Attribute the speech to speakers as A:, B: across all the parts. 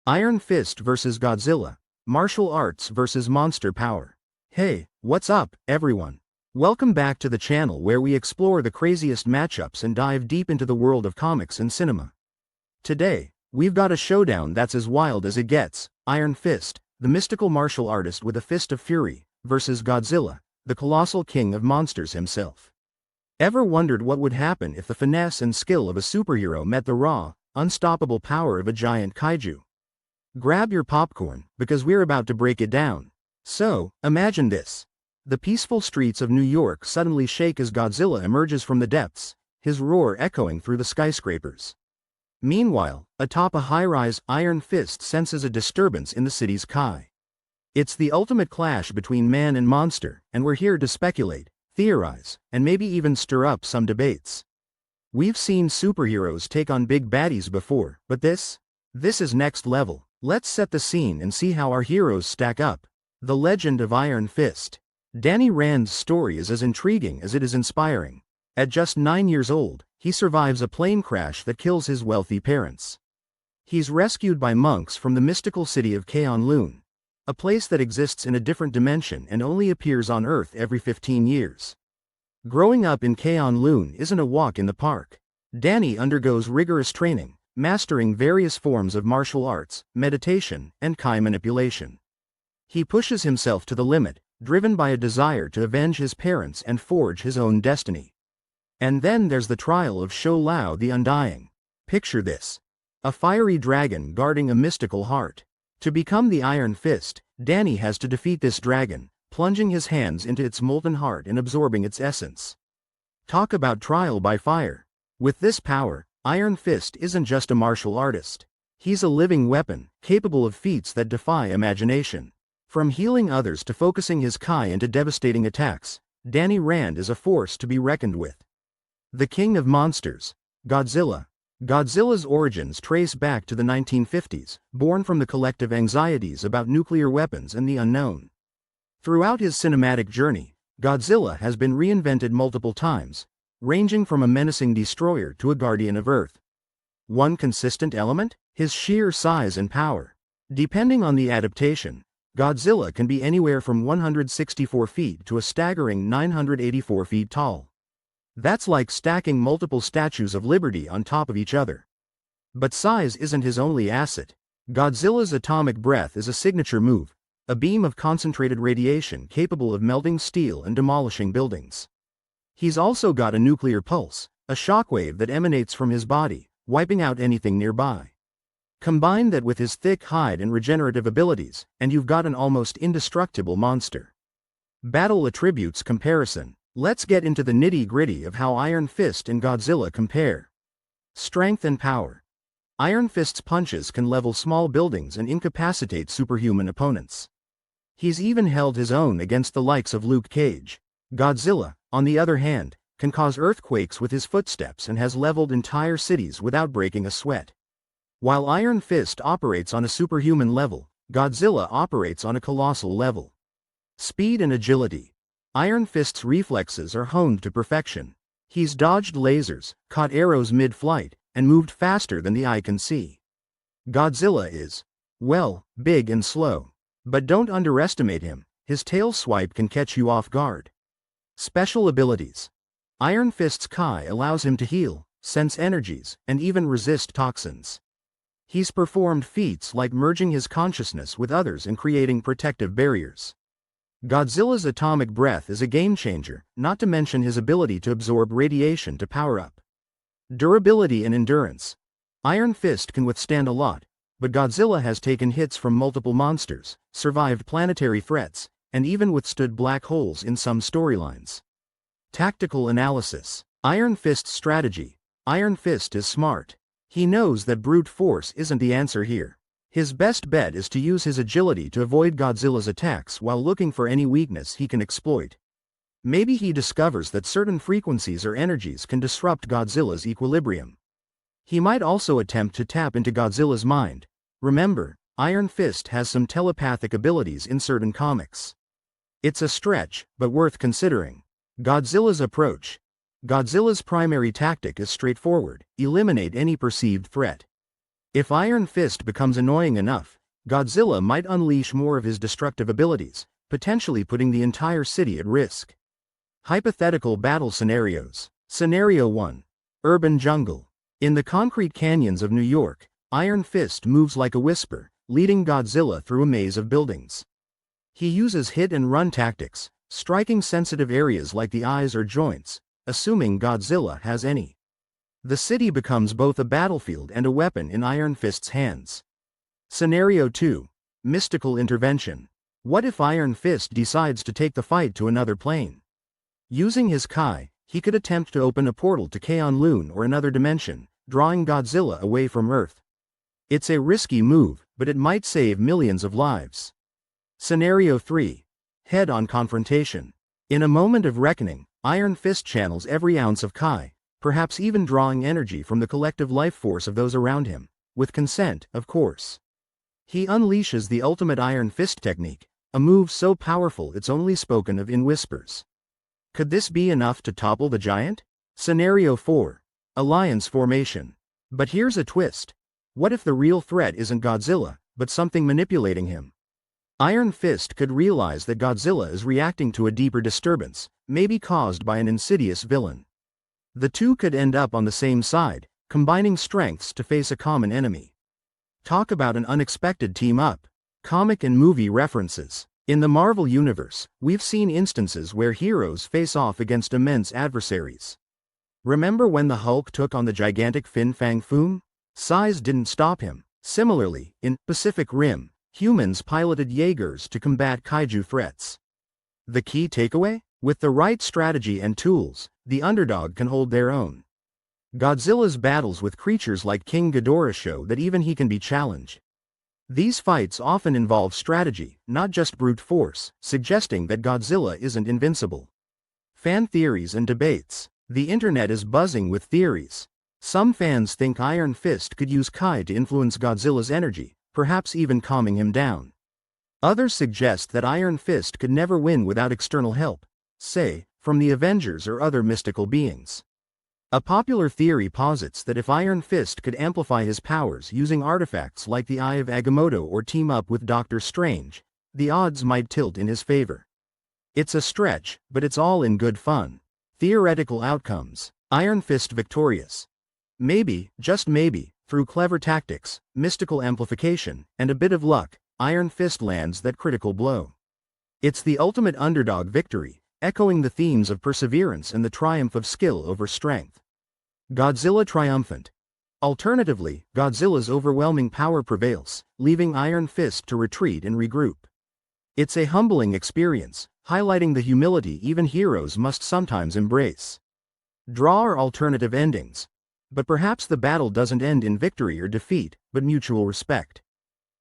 A: Iron Fist vs. Godzilla. Martial arts vs. monster power. Hey, what's up, everyone? Welcome back to the channel where we explore the craziest matchups and dive deep into the world of comics and cinema. Today, we've got a showdown that's as wild as it gets. Iron Fist, the mystical martial artist with a fist of fury, versus Godzilla, the colossal king of monsters himself. Ever wondered what would happen if the finesse and skill of a superhero met the raw, unstoppable power of a giant kaiju? Grab your popcorn, because we're about to break it down. So, imagine this. The peaceful streets of New York suddenly shake as Godzilla emerges from the depths, his roar echoing through the skyscrapers. Meanwhile, atop a high-rise, Iron Fist senses a disturbance in the city's sky. It's the ultimate clash between man and monster, and we're here to speculate, theorize, and maybe even stir up some debates. We've seen superheroes take on big baddies before, but this is next level. Let's set the scene and see how our heroes stack up. The legend of Iron Fist. Danny Rand's story is as intriguing as it is inspiring. At just 9 years old, he survives a plane crash that kills his wealthy parents. He's rescued by monks from the mystical city of K'un-Lun, a place that exists in a different dimension and only appears on Earth every 15 years. Growing up in K'un-Lun isn't a walk in the park. Danny undergoes rigorous training, mastering various forms of martial arts, meditation, and Kai manipulation. He pushes himself to the limit, driven by a desire to avenge his parents and forge his own destiny. And then there's the trial of Showdown the Undying. Picture this. A fiery dragon guarding a mystical heart. To become the Iron Fist, Danny has to defeat this dragon, plunging his hands into its molten heart and absorbing its essence. Talk about trial by fire. With this power, Iron Fist isn't just a martial artist. He's a living weapon, capable of feats that defy imagination. From healing others to focusing his Kai into devastating attacks, Danny Rand is a force to be reckoned with. The king of monsters. Godzilla. Godzilla's origins trace back to the 1950s, born from the collective anxieties about nuclear weapons and the unknown. Throughout his cinematic journey, Godzilla has been reinvented multiple times, ranging from a menacing destroyer to a guardian of Earth. One consistent element? His sheer size and power. Depending on the adaptation, Godzilla can be anywhere from 164 feet to a staggering 984 feet tall. That's like stacking multiple statues of liberty on top of each other. But size isn't his only asset. Godzilla's atomic breath is a signature move, a beam of concentrated radiation capable of melting steel and demolishing buildings. He's also got a nuclear pulse, a shockwave that emanates from his body, wiping out anything nearby. Combine that with his thick hide and regenerative abilities, and you've got an almost indestructible monster. Battle attributes comparison. Let's get into the nitty-gritty of how Iron Fist and Godzilla compare. Strength and power. Iron Fist's punches can level small buildings and incapacitate superhuman opponents. He's even held his own against the likes of Luke Cage. Godzilla, on the other hand, can cause earthquakes with his footsteps and has leveled entire cities without breaking a sweat. While Iron Fist operates on a superhuman level, Godzilla operates on a colossal level. Speed and agility. Iron Fist's reflexes are honed to perfection. He's dodged lasers, caught arrows mid-flight, and moved faster than the eye can see. Godzilla is, well, big and slow. But don't underestimate him, his tail swipe can catch you off guard. Special abilities. Iron Fist's Kai allows him to heal, sense energies, and even resist toxins. He's performed feats like merging his consciousness with others and creating protective barriers. Godzilla's atomic breath is a game-changer, not to mention his ability to absorb radiation to power up. Durability and endurance. Iron Fist can withstand a lot, but Godzilla has taken hits from multiple monsters, survived planetary threats, and even withstood black holes in some storylines. Tactical analysis. Iron Fist's strategy. Iron Fist is smart. He knows that brute force isn't the answer here. His best bet is to use his agility to avoid Godzilla's attacks while looking for any weakness he can exploit. Maybe he discovers that certain frequencies or energies can disrupt Godzilla's equilibrium. He might also attempt to tap into Godzilla's mind. Remember, Iron Fist has some telepathic abilities in certain comics. It's a stretch, but worth considering. Godzilla's approach. Godzilla's primary tactic is straightforward: eliminate any perceived threat. If Iron Fist becomes annoying enough, Godzilla might unleash more of his destructive abilities, potentially putting the entire city at risk. Hypothetical battle scenarios. Scenario 1. Urban jungle. In the concrete canyons of New York, Iron Fist moves like a whisper, leading Godzilla through a maze of buildings. He uses hit-and-run tactics, striking sensitive areas like the eyes or joints, assuming Godzilla has any. The city becomes both a battlefield and a weapon in Iron Fist's hands. Scenario 2. Mystical intervention. What if Iron Fist decides to take the fight to another plane? Using his Kai, he could attempt to open a portal to K'un-Lun or another dimension, drawing Godzilla away from Earth. It's a risky move, but it might save millions of lives. Scenario 3. Head-on confrontation. In a moment of reckoning, Iron Fist channels every ounce of Kai, perhaps even drawing energy from the collective life force of those around him, with consent, of course. He unleashes the ultimate Iron Fist technique, a move so powerful it's only spoken of in whispers. Could this be enough to topple the giant? Scenario 4. Alliance formation. But here's a twist. What if the real threat isn't Godzilla, but something manipulating him? Iron Fist could realize that Godzilla is reacting to a deeper disturbance, maybe caused by an insidious villain. The two could end up on the same side, combining strengths to face a common enemy. Talk about an unexpected team-up. Comic and movie references. In the Marvel Universe, we've seen instances where heroes face off against immense adversaries. Remember when the Hulk took on the gigantic Fin Fang Foom? Size didn't stop him. Similarly, in Pacific Rim, humans piloted Jaegers to combat kaiju threats. The key takeaway? With the right strategy and tools, the underdog can hold their own. Godzilla's battles with creatures like King Ghidorah show that even he can be challenged. These fights often involve strategy, not just brute force, suggesting that Godzilla isn't invincible. Fan theories and debates. The internet is buzzing with theories. Some fans think Iron Fist could use Kai to influence Godzilla's energy, perhaps even calming him down. Others suggest that Iron Fist could never win without external help, say, from the Avengers or other mystical beings. A popular theory posits that if Iron Fist could amplify his powers using artifacts like the Eye of Agamotto or team up with Doctor Strange, the odds might tilt in his favor. It's a stretch, but it's all in good fun. Theoretical outcomes. Iron Fist victorious. Maybe, just maybe, through clever tactics, mystical amplification, and a bit of luck, Iron Fist lands that critical blow. It's the ultimate underdog victory, echoing the themes of perseverance and the triumph of skill over strength. Godzilla triumphant. Alternatively, Godzilla's overwhelming power prevails, leaving Iron Fist to retreat and regroup. It's a humbling experience, highlighting the humility even heroes must sometimes embrace. Draw or alternative endings. But perhaps the battle doesn't end in victory or defeat, but mutual respect.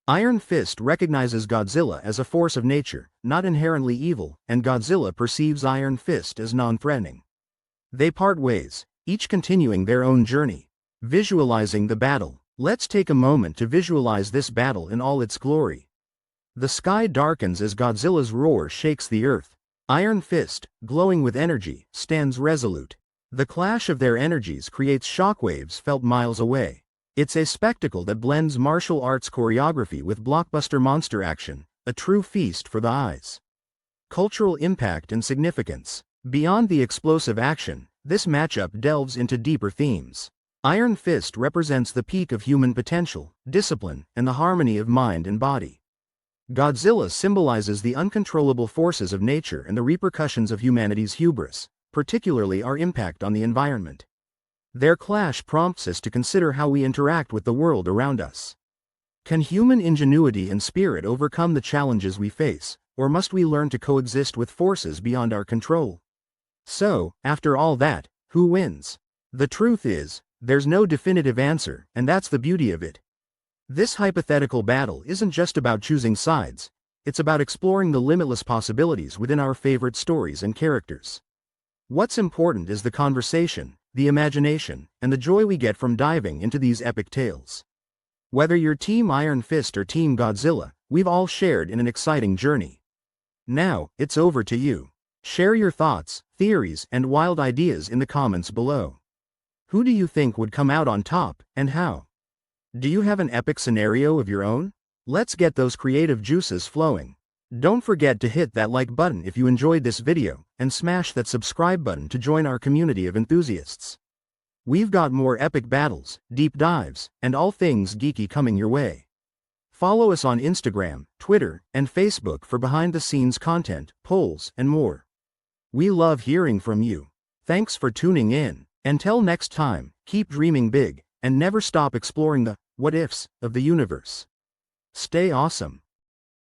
A: Iron Fist recognizes Godzilla as a force of nature, not inherently evil, and Godzilla perceives Iron Fist as non-threatening. They part ways, each continuing their own journey. Visualizing the battle. Let's take a moment to visualize this battle in all its glory. The sky darkens as Godzilla's roar shakes the earth. Iron Fist, glowing with energy, stands resolute. The clash of their energies creates shockwaves felt miles away. It's a spectacle that blends martial arts choreography with blockbuster monster action, a true feast for the eyes. Cultural impact and significance. Beyond the explosive action, this matchup delves into deeper themes. Iron Fist represents the peak of human potential, discipline, and the harmony of mind and body. Godzilla symbolizes the uncontrollable forces of nature and the repercussions of humanity's hubris, particularly our impact on the environment. Their clash prompts us to consider how we interact with the world around us. Can human ingenuity and spirit overcome the challenges we face, or must we learn to coexist with forces beyond our control? So, after all that, who wins? The truth is, there's no definitive answer, and that's the beauty of it. This hypothetical battle isn't just about choosing sides, it's about exploring the limitless possibilities within our favorite stories and characters. What's important is the conversation, the imagination, and the joy we get from diving into these epic tales. Whether you're Team Iron Fist or Team Godzilla, we've all shared in an exciting journey. Now, it's over to you. Share your thoughts, theories, and wild ideas in the comments below. Who do you think would come out on top, and how? Do you have an epic scenario of your own? Let's get those creative juices flowing. Don't forget to hit that like button if you enjoyed this video, and smash that subscribe button to join our community of enthusiasts. We've got more epic battles, deep dives, and all things geeky coming your way. Follow us on Instagram, Twitter, and Facebook for behind-the-scenes content, polls, and more. We love hearing from you. Thanks for tuning in. Until next time, keep dreaming big, and never stop exploring the what-ifs of the universe. Stay awesome.